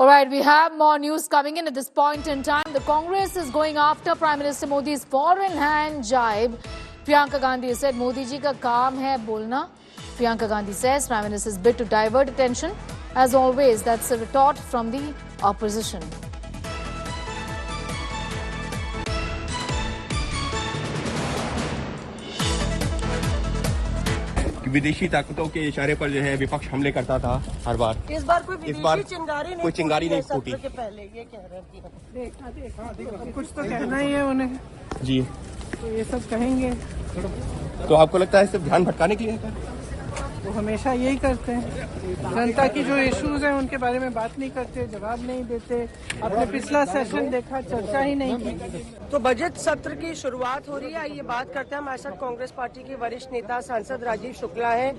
All right, we have more news coming in at this point in time. The Congress is going after Prime Minister Modi's foreign hand jibe. Priyanka Gandhi said Modi ji ka kaam hai bolna. Priyanka Gandhi says Prime Minister's bid to divert attention. As always, that's a retort from the opposition. विदेशी ताकतों के इशारे पर जो है विपक्ष हमले करता था हर बार। इस बार कोई चिंगारी नहीं फूटी। के पहले ये कह रहे थे कुछ तो कहना ही है उन्हें जी, तो ये सब कहेंगे। तो आपको लगता है सिर्फ ध्यान भटकाने के लिए है? वो हमेशा यही करते हैं, जनता की जो इश्यूज हैं उनके बारे में बात नहीं करते, जवाब नहीं देते। आपने पिछला सेशन देखा, चर्चा ही नहीं की। तो बजट सत्र की शुरुआत हो रही है, आइए बात करते हैं। हमारे साथ कांग्रेस पार्टी के वरिष्ठ नेता सांसद राजीव शुक्ला हैं।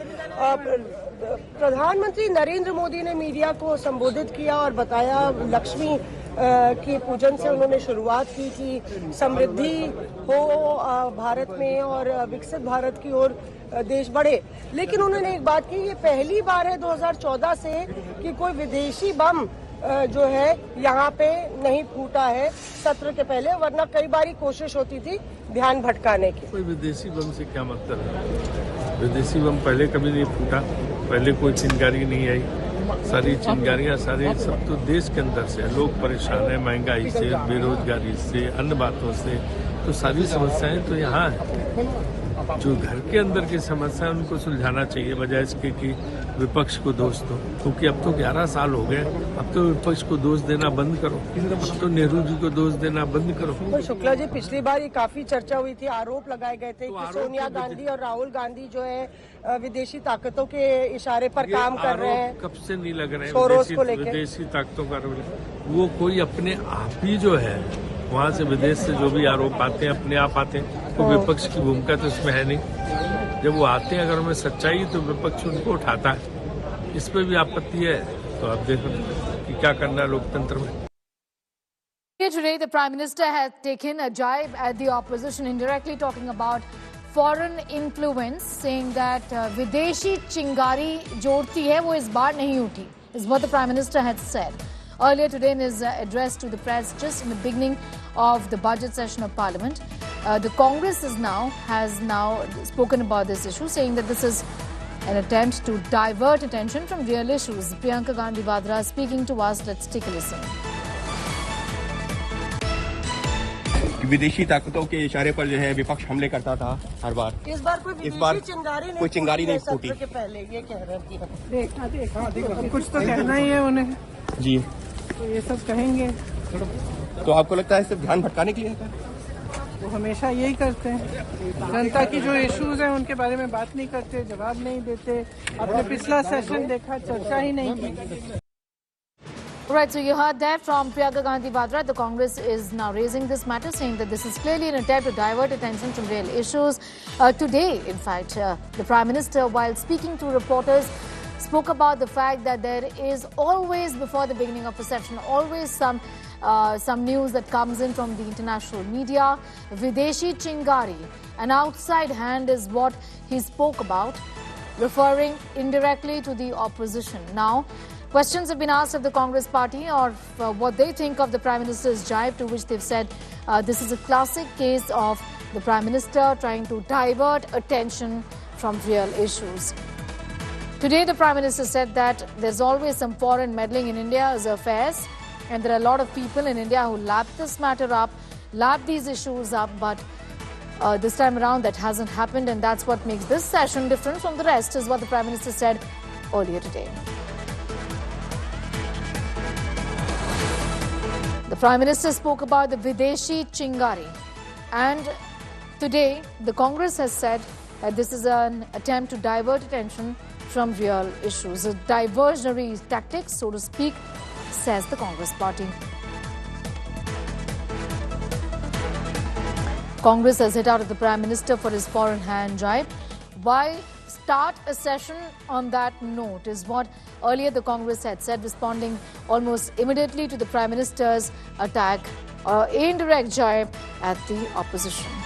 प्रधानमंत्री नरेंद्र मोदी ने मीडिया को संबोधित किया और बताया लक्ष्मी के पूजन से उन्होंने शुरुआत की कि समृद्धि हो भारत में और विकसित भारत की ओर देश बढ़े। लेकिन उन्होंने एक बात की, ये पहली बार है 2014 से कि कोई विदेशी बम जो है यहाँ पे नहीं फूटा है सत्र के पहले, वरना कई बारी कोशिश होती थी ध्यान भटकाने की। कोई विदेशी बम से क्या मतलब है? विदेशी बम पहले कभी नहीं फूटा, पहले कोई चिंगारी नहीं आई। सारी चिंगारियां सारे सब तो देश के अंदर से, लोग परेशान है महंगाई से, बेरोजगारी से, अन्य बातों से, तो सारी समस्याएं तो यहाँ है। जो घर के अंदर की समस्या है उनको सुलझाना चाहिए, बजाय इसके कि विपक्ष को दोष दो। क्योंकि अब तो 11 साल हो गए, अब तो विपक्ष को दोष देना बंद करो, अब तो नेहरू जी को दोष देना बंद करो। तो शुक्ला जी, पिछली बार ये काफी चर्चा हुई थी, आरोप लगाए गए थे कि सोनिया गांधी और राहुल गांधी जो है विदेशी ताकतों के इशारे पर काम कर रहे हैं। कब से नहीं लग रहे हैं विदेशी ताकतों का? वो कोई अपने आप ही जो है वहाँ से विदेश से जो भी आरोप आते हैं अपने आप आते हैं, तो विपक्ष की भूमिका तो इसमें है नहीं। जब वो आते हैं अगर उनमें सच्चाई तो विपक्ष उनको उठाता है। इस पे भी आपत्ति है तो आप देखो कि क्या करना है लोकतंत्र में। Today, the Prime Minister has taken a jibe at the opposition, indirectly talking about foreign influence, saying that Videshi chingari jo uthti hai, wo is baar nahi uthi, is what the Prime Minister had said. Earlier today in his address to the press, just in the beginning of the budget session of Parliament, the Congress has now spoken about this issue, saying that this is an attempt to divert attention from real issues. Priyanka Gandhi Vadra speaking to us. Let's take a listen. विदेशी ताकतों के इशारे पर जो है विपक्ष हमले करता था हर बार। इस बार कोई चिंगारी नहीं फूटी। के पहले ये कह रहे थे कुछ तो कहना ही है उन्हें जी, तो ये सब कहेंगे। तो आपको लगता है सिर्फ ध्यान भटकाने के लिए है? वो हमेशा यही करते हैं, जनता की जो इश्यूज हैं उनके बारे में बात नहीं करते, जवाब नहीं देते। आपने पिछला सेशन देखा, चर्चा ही नहीं की। Right, so you heard that from Priyanka Gandhi Vadra. The Congress is now raising this matter, saying that this is clearly an attempt to divert attention from real issues. Today, in fact, the Prime Minister, while speaking to reporters, spoke about the fact that there is always, before the beginning of a session, always some news that comes in from the international media. Videshi chingari, an outside hand, is what he spoke about, referring indirectly to the opposition. Now, questions have been asked of the Congress party or what they think of the Prime Minister's jibe, to which they've said this is a classic case of the Prime Minister trying to divert attention from real issues. Today, the Prime Minister said that there's always some foreign meddling in India's affairs, and there are a lot of people in India who lap this matter up, lap these issues up, but this time around that hasn't happened, and that's what makes this session different from the rest, is what the Prime Minister said earlier today. The Prime Minister spoke about the Videshi chingari, and today the Congress has said that this is an attempt to divert attention from real issues. A diversionary tactic, so to speak, says the Congress party. Congress has hit out at the Prime Minister for his foreign hand jibe. Why start a session on that note is what earlier the Congress had said, responding almost immediately to the Prime Minister's attack, indirect jibe at the opposition.